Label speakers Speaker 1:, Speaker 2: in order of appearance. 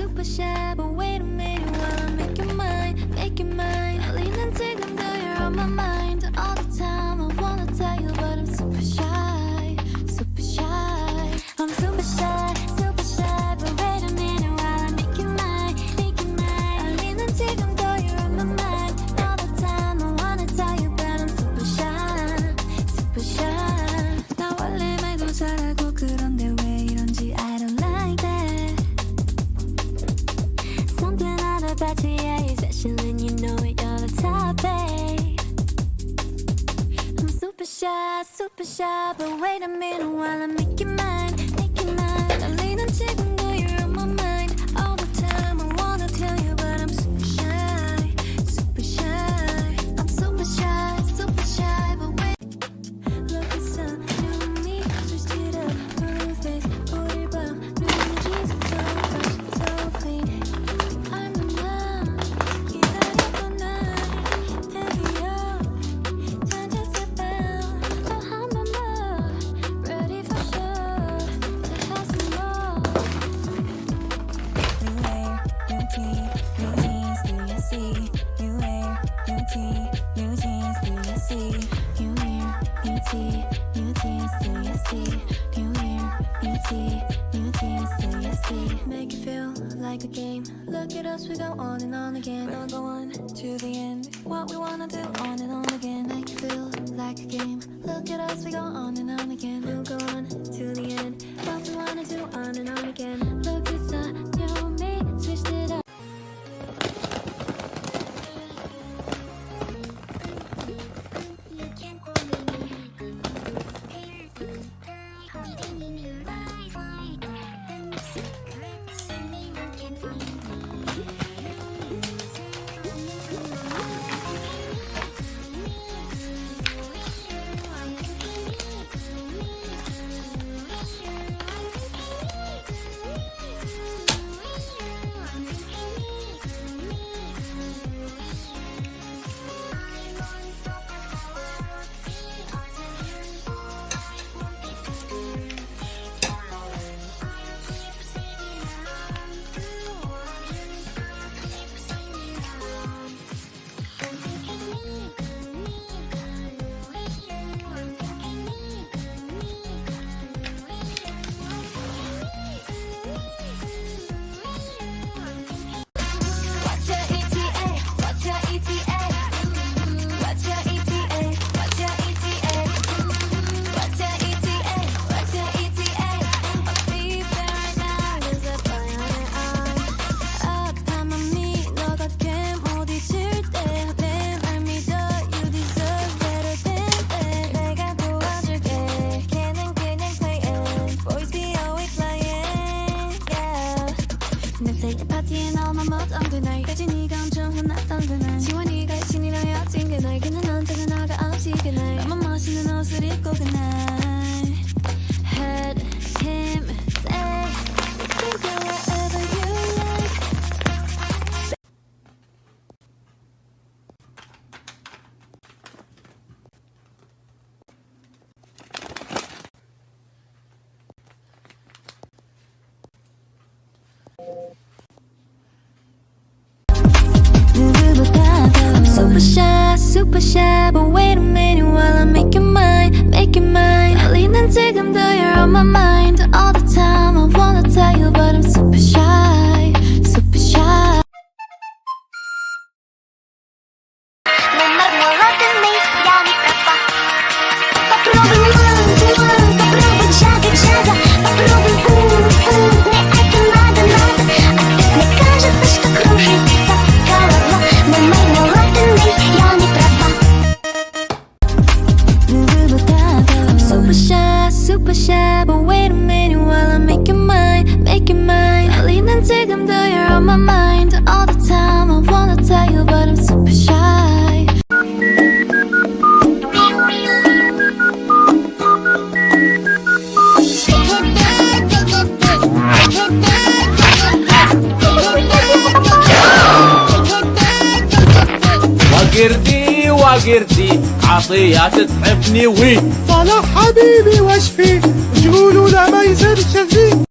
Speaker 1: super shy, but wait a minute while I make you mine, make you mine. 떨리는 지금도 you're on my mind all the time. I wanna tell you, but I'm super shy, super shy. I'm super shy, super shy, but wait a minute while I make you mine, make you mine. 떨리는 지금도 you're on my mind all the time. I wanna tell you, but I'm super shy, super shy. 나 원래 말도 잘하고 그런데 왜 이런지 I don't like that. Something out about you, yeah, you're special and you know it, you're the top, babe. I'm super shy, but wait a minute while I make you mine, make you mine. 떨리는 지금도 you're on my mind all the time. I wanna tell you, but I'm super shy, super shy. I'm super shy, but wait. Look at some new me, switched it up, blue face, booty bump, new jeans, so fresh, so clean. I'm the one, 기다렸구나, 드디어 찾았을 또 한 번 더, ready for sure, to have some more. New hair, new tee, new jeans, do you see? New hair, new tee, new jeans, do you see? New hair, new tee, new jeans, do you see? New hair, new tee, new jeans, do you see? Make it feel like a game. Look at us, we go on and on again. We'll go on to the end. What we wanna do on and on again. Make it feel like a game. Look at us, we go on and on again. We'll go on to the end. What we wanna do on and on again. Look at the new me, switched it up. 파티에 나오면 못한 그날까지 네가 엄청 혼났던 그날 지원이가 친이랑 헤어진 그날 그는 언제나 나가 없이 그날 너만 멋있는 옷을 입고 그날 Heard him say You can go wherever you like I'm super shy, but wait a minute while I make you mine, make you mine. 떨리는 지금도 you're on my mind all the time. I wanna tell you, but I'm super shy, super shy. Super shy, but wait a minute while I make you mine, make you mine. 떨리는 지금도 you're on my mind all the time. I wanna tell you, but I'm super shy.
Speaker 2: واقرتي عطية تتعبني وين
Speaker 3: صلاح حبيبي واش فيه؟ تقولوا لا ما يزالش فيه.